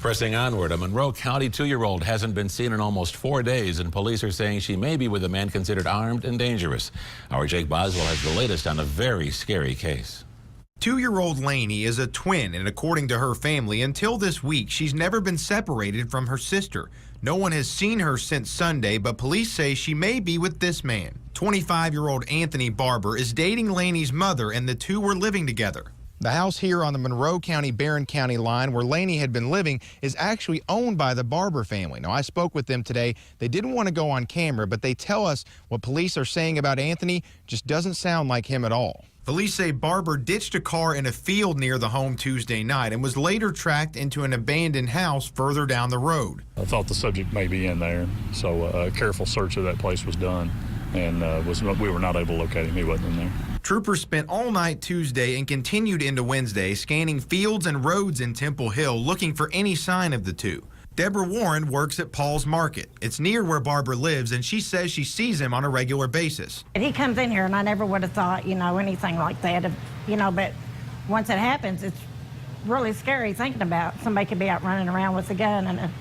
Pressing onward, a Monroe County 2-year-old hasn't been seen in almost 4 days, and police are saying she may be with a man considered armed and dangerous. Our Jake Boswell has the latest on a very scary case. 2-year-old Lainey is a twin, and according to her family, until this week, she's never been separated from her sister. No one has seen her since Sunday, but police say she may be with this man. 25-year-old Anthony Barbour is dating Lainey's mother, and the two were living together. The house here on the Monroe County-Barron County line where Lainey had been living is actually owned by the Barbour family. Now, I spoke with them today. They didn't want to go on camera, but they tell us what police are saying about Anthony just doesn't sound like him at all. Police say Barbour ditched a car in a field near the home Tuesday night and was later tracked into an abandoned house further down the road. I thought the subject may be in there, so a careful search of that place was done, and we were not able to locate him. He wasn't in there. Troopers spent all night Tuesday and continued into Wednesday, scanning fields and roads in Temple Hill, looking for any sign of the two. Deborah Warren works at Paul's Market. It's near where Barbour lives, and she says she sees him on a regular basis. He comes in here, and I never would have thought, anything like that, but once it happens, it's really scary thinking about somebody could be out running around with a gun and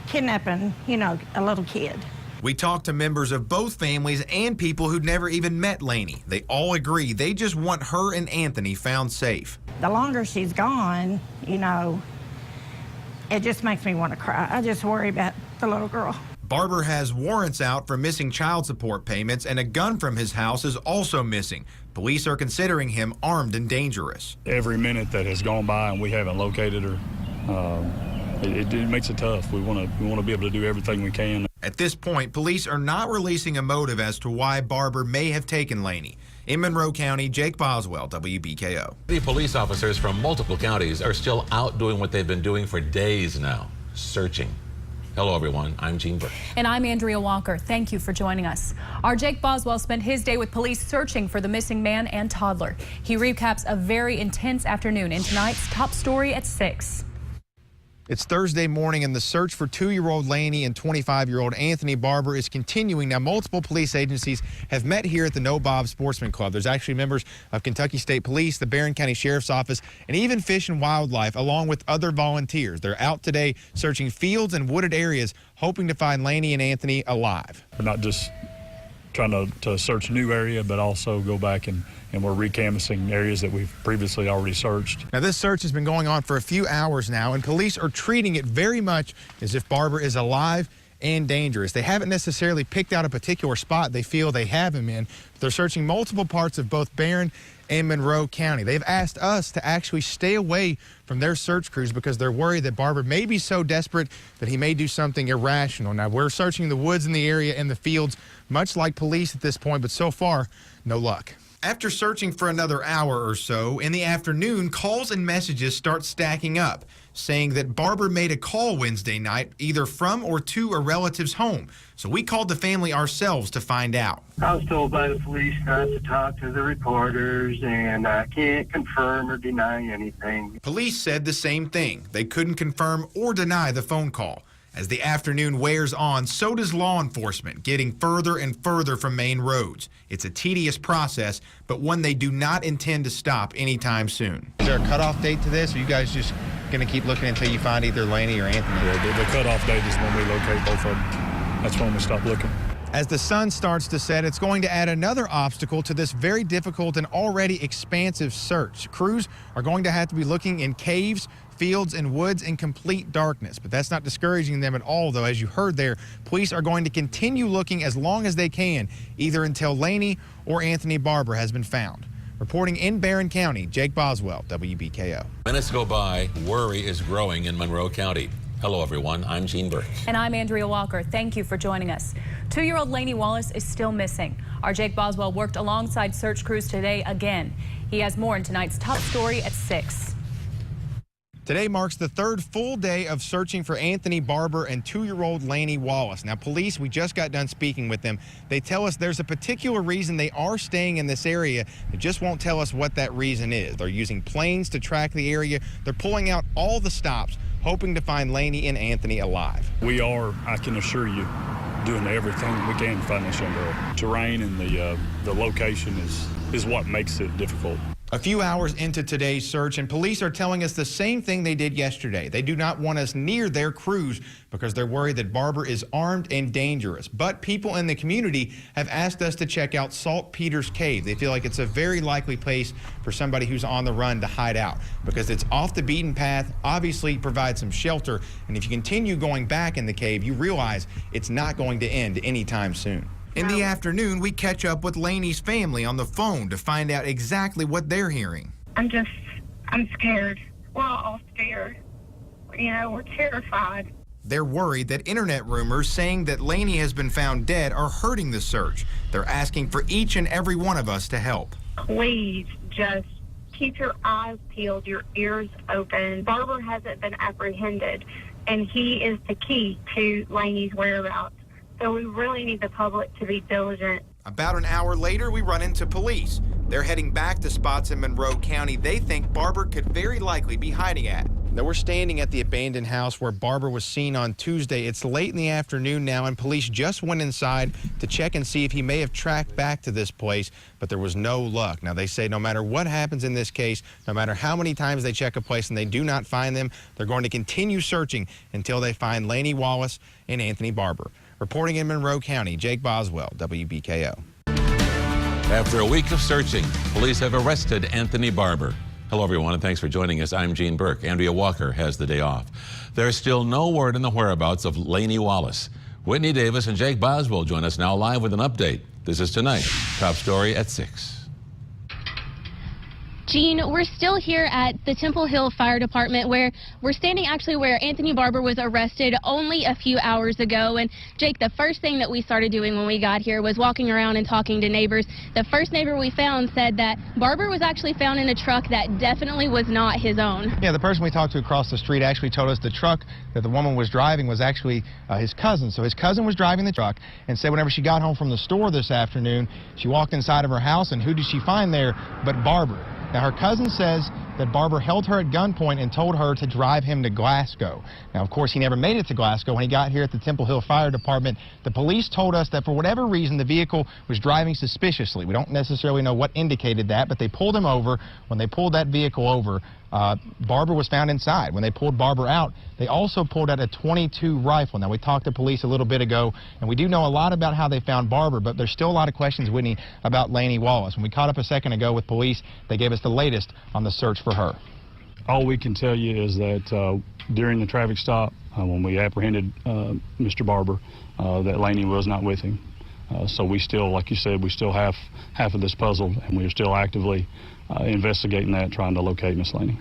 kidnapping, a little kid. We talked to members of both families and people who'd never even met Lainey. They all agree they just want her and Anthony found safe. The longer she's gone, it just makes me want to cry. I just worry about the little girl. Barbour has warrants out for missing child support payments, and a gun from his house is also missing. Police are considering him armed and dangerous. Every minute that has gone by and we haven't located her, it makes it tough. We want to be able to do everything we can. At this point, police are not releasing a motive as to why Barbour may have taken Lainey. In Monroe County, Jake Boswell, WBKO. The police officers from multiple counties are still out doing what they've been doing for days now, searching. Hello, everyone. I'm Gene Burke. And I'm Andrea Walker. Thank you for joining us. Our Jake Boswell spent his day with police searching for the missing man and toddler. He recaps a very intense afternoon in tonight's top story at 6. It's Thursday morning, and the search for 2-year-old Lainey and 25-year-old Anthony Barbour is continuing. Now, multiple police agencies have met here at the No Bob Sportsman Club. There's actually members of Kentucky State Police, the Barron County Sheriff's Office, and even Fish and Wildlife, along with other volunteers. They're out today searching fields and wooded areas, hoping to find Lainey and Anthony alive. We're not just trying to search a new area, but also go back and we're recanvassing areas that we've previously already searched. Now, this search has been going on for a few hours now, and police are treating it very much as if Barbour is alive and dangerous. They haven't necessarily picked out a particular spot they feel they have him in. They're searching multiple parts of both Barron and Monroe County. They've asked us to actually stay away from their search crews because they're worried that Barbour may be so desperate that he may do something irrational. Now, we're searching the woods in the area and the fields, much like police at this point, but so far, no luck. After searching for another hour or so, in the afternoon, calls and messages start stacking up, saying that Barbour made a call Wednesday night, either from or to a relative's home. So we called the family ourselves to find out. I was told by the police not to talk to the reporters, and I can't confirm or deny anything. Police said the same thing. They couldn't confirm or deny the phone call. As the afternoon wears on, so does law enforcement, getting further and further from main roads. It's a tedious process, but one they do not intend to stop anytime soon. Is there a cutoff date to this, or are you guys just going to keep looking until you find either Lainey or Anthony? Yeah, the cutoff date is when we locate both of them. That's when we stop looking. As the sun starts to set, it's going to add another obstacle to this very difficult and already expansive search. Crews are going to have to be looking in caves, fields, and woods in complete darkness. But that's not discouraging them at all, though. As you heard there, police are going to continue looking as long as they can, either until Lainey or Anthony Barbour has been found. Reporting in Barron County, Jake Boswell, WBKO. Minutes go by, worry is growing in Monroe County. Hello, everyone. I'm Gene Burke. And I'm Andrea Walker. Thank you for joining us. 2-year-old Lainey Wallace is still missing. Our Jake Boswell worked alongside search crews today again. He has more in tonight's top story at 6. Today marks the third full day of searching for Anthony Barbour and 2-year-old Lainey Wallace. Now, police, we just got done speaking with them. They tell us there's a particular reason they are staying in this area. They just won't tell us what that reason is. They're using planes to track the area. They're pulling out all the stops, hoping to find Lainey and Anthony alive. We are, I can assure you, doing everything we can to find this young girl. Terrain and the location is what makes it difficult. A few hours into today's search, and police are telling us the same thing they did yesterday. They do not want us near their crews because they're worried that Barbour is armed and dangerous. But people in the community have asked us to check out Saltpeter's Cave. They feel like it's a very likely place for somebody who's on the run to hide out because it's off the beaten path, obviously provides some shelter, and if you continue going back in the cave, you realize it's not going to end anytime soon. In the afternoon, we catch up with Laney's family on the phone to find out exactly what they're hearing. I'm scared. We're all scared. We're terrified. They're worried that internet rumors saying that Laney has been found dead are hurting the search. They're asking for each and every one of us to help. Please just keep your eyes peeled, your ears open. Barbour hasn't been apprehended, and he is the key to Laney's whereabouts. So we really need the public to be diligent. About an hour later, we run into police. They're heading back to spots in Monroe County they think Barbour could very likely be hiding at. Now, we're standing at the abandoned house where Barbour was seen on Tuesday. It's late in the afternoon now, and police just went inside to check and see if he may have tracked back to this place, but there was no luck. Now, they say no matter what happens in this case, no matter how many times they check a place and they do not find them, they're going to continue searching until they find Laney Wallace and Anthony Barbour. Reporting in Monroe County, Jake Boswell, WBKO. After a week of searching, police have arrested Anthony Barbour. Hello, everyone, and thanks for joining us. I'm Gene Burke. Andrea Walker has the day off. There's still no word on the whereabouts of Laney Wallace. Whitney Davis and Jake Boswell join us now live with an update. This is tonight. Top story at 6. Gene, we're still here at the Temple Hill Fire Department where we're standing actually where Anthony Barbour was arrested only a few hours ago. And Jake, the first thing that we started doing when we got here was walking around and talking to neighbors. The first neighbor we found said that Barbour was actually found in a truck that definitely was not his own. Yeah, the person we talked to across the street actually told us the truck that the woman was driving was actually his cousin. So his cousin was driving the truck and said whenever she got home from the store this afternoon, she walked inside of her house and who did she find there but Barbour? Now, her cousin says that Barbour held her at gunpoint and told her to drive him to Glasgow. Now, of course, he never made it to Glasgow. When he got here at the Temple Hill Fire Department, the police told us that for whatever reason, the vehicle was driving suspiciously. We don't necessarily know what indicated that, but they pulled him over. When they pulled that vehicle over, Barbour was found inside. When they pulled Barbour out, they also pulled out a .22 rifle. Now, we talked to police a little bit ago, and we do know a lot about how they found Barbour, but there's still a lot of questions, Whitney, about Laney Wallace. When we caught up a second ago with police, they gave us the latest on the search for her. All we can tell you is that during the traffic stop, when we apprehended Mr. Barbour, that Laney was not with him. So we still, like you said, we still have half of this puzzle, and we are still actively investigating that, trying to locate Miss Laney.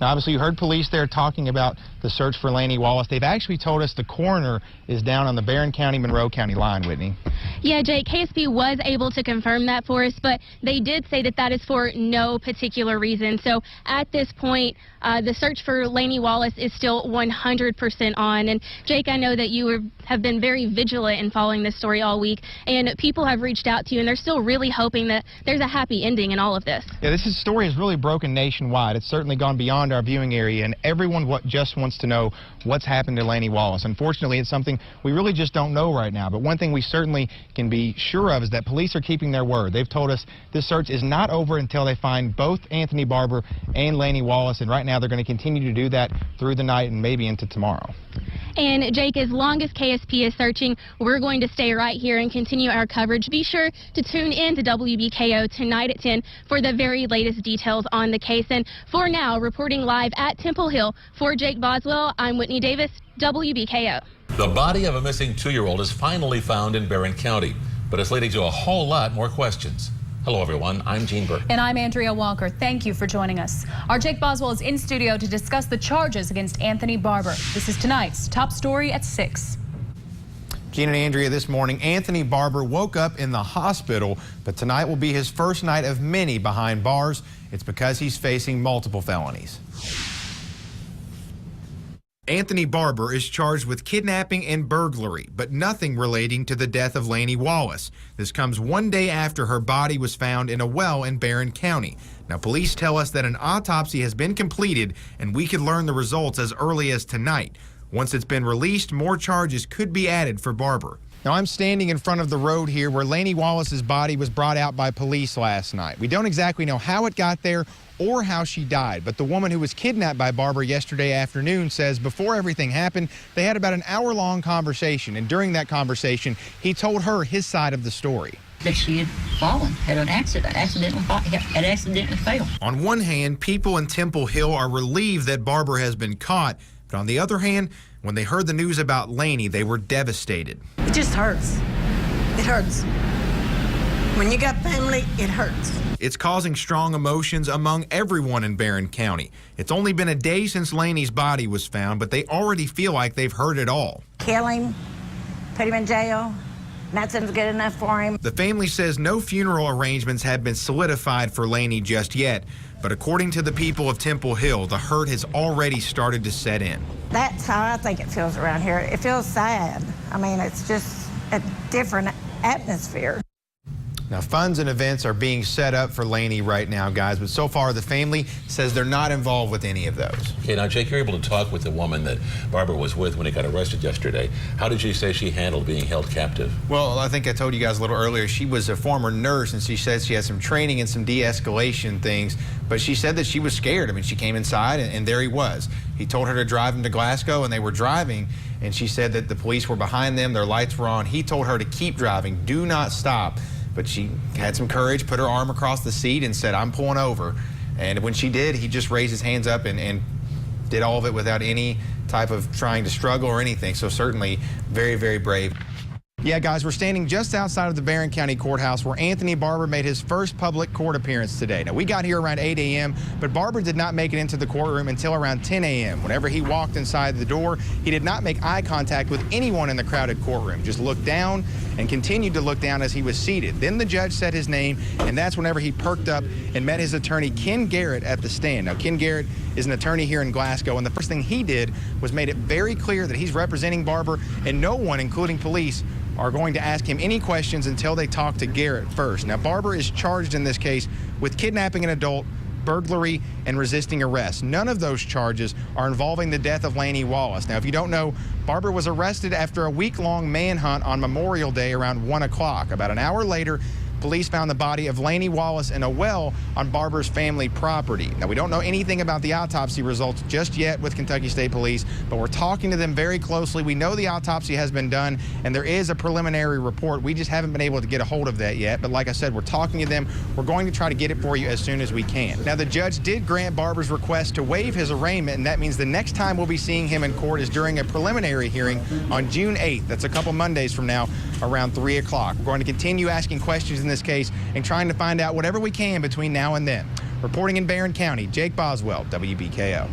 Now, obviously, you heard police there talking about the search for Laney Wallace. They've actually told us the coroner is down on the Barron County, Monroe County line, Whitney. Yeah, Jake, KSP was able to confirm that for us, but they did say that that is for no particular reason. So at this point, the search for Laney Wallace is still 100% on. And Jake, I know that you have been very vigilant in following this story all week, and people have reached out to you, and they're still really hoping that there's a happy ending in all of this. Yeah, this story has really broken nationwide. It's certainly gone beyond our viewing area, and everyone just wants to know what's happened to Laney Wallace. Unfortunately, it's something we really just don't know right now, but one thing we certainly can be sure of is that police are keeping their word. They've told us this search is not over until they find both Anthony Barbour and Laney Wallace, and right now they're going to continue to do that through the night and maybe into tomorrow. And Jake, as long as KSP is searching, we're going to stay right here and continue our coverage. Be sure to tune in to WBKO tonight at 10 for the very latest details on the case. And for now, reporting live at Temple Hill for Jake Boswell, I'm Whitney Davis, WBKO. The body of a missing 2-year-old is finally found in Barron County, but it's leading to a whole lot more questions. Hello, everyone. I'm Gene Burke. And I'm Andrea Walker. Thank you for joining us. Our Jake Boswell is in studio to discuss the charges against Anthony Barbour. This is tonight's top story at 6. Gene and Andrea, this morning, Anthony Barbour woke up in the hospital, but tonight will be his first night of many behind bars. It's because he's facing multiple felonies. Anthony Barbour is charged with kidnapping and burglary, but nothing relating to the death of Laney Wallace. This comes one day after her body was found in a well in Barron County. Now, police tell us that an autopsy has been completed, and we could learn the results as early as tonight. Once it's been released, more charges could be added for Barbour. Now, I'm standing in front of the road here where Laney Wallace's body was brought out by police last night. We don't exactly know how it got there or how she died, but the woman who was kidnapped by Barbour yesterday afternoon says before everything happened, they had about an hour-long conversation, and during that conversation, he told her his side of the story. That she had fallen, had an accident, had accidentally fell. On one hand, people in Temple Hill are relieved that Barbour has been caught, but on the other hand, when they heard the news about Laney, they were devastated. It just hurts. It hurts. When you got family, it hurts. It's causing strong emotions among everyone in Barron County. It's only been a day since Laney's body was found, but they already feel like they've heard it all. Kill him, put him in jail. Nothing's good enough for him. The family says no funeral arrangements have been solidified for Laney just yet, but according to the people of Temple Hill, the hurt has already started to set in. That's how I think it feels around here. It feels sad. I mean, it's just a different atmosphere. Now, funds and events are being set up for Laney right now, guys, but so far the family says they're not involved with any of those. Okay, now, Jake, you're able to talk with the woman that Barbour was with when he got arrested yesterday. How did you say she handled being held captive? Well, I think I told you guys a little earlier, she was a former nurse, and she said she had some training and some de-escalation things, but she said that she was scared. I mean, she came inside, and there he was. He told her to drive him to Glasgow, and they were driving, and she said that the police were behind them, their lights were on. He told her to keep driving, do not stop. But she had some courage, put her arm across the seat and said, I'm pulling over. And when she did, he just raised his hands up and did all of it without any type of trying to struggle or anything. So certainly very, very brave. Yeah, guys, we're standing just outside of the Barron County Courthouse where Anthony Barbour made his first public court appearance today. Now, we got here around 8 a.m., but Barbour did not make it into the courtroom until around 10 a.m. Whenever he walked inside the door, he did not make eye contact with anyone in the crowded courtroom, just looked down and continued to look down as he was seated. Then the judge said his name, and that's whenever he perked up and met his attorney, Ken Garrett, at the stand. Now, Ken Garrett is an attorney here in Glasgow, and the first thing he did was made it very clear that he's representing Barbour, and no one, including police, are going to ask him any questions until they talk to Garrett first. Now, Barbour is charged in this case with kidnapping an adult, burglary, and resisting arrest. None of those charges are involving the death of Laney Wallace. Now, if you don't know, Barbour was arrested after a week-long manhunt on Memorial Day around 1 o'clock. About an hour later, police found the body of Laney Wallace in a well on Barbour's family property. Now, we don't know anything about the autopsy results just yet with Kentucky State Police, but we're talking to them very closely. We know the autopsy has been done, and there is a preliminary report. We just haven't been able to get a hold of that yet, but like I said, we're talking to them. We're going to try to get it for you as soon as we can. Now, the judge did grant Barbour's request to waive his arraignment, and that means the next time we'll be seeing him in court is during a preliminary hearing on June 8th. That's a couple Mondays from now, around 3 o'clock. We're going to continue asking questions in this case and trying to find out whatever we can between now and then. Reporting in Barron County, Jake Boswell, WBKO.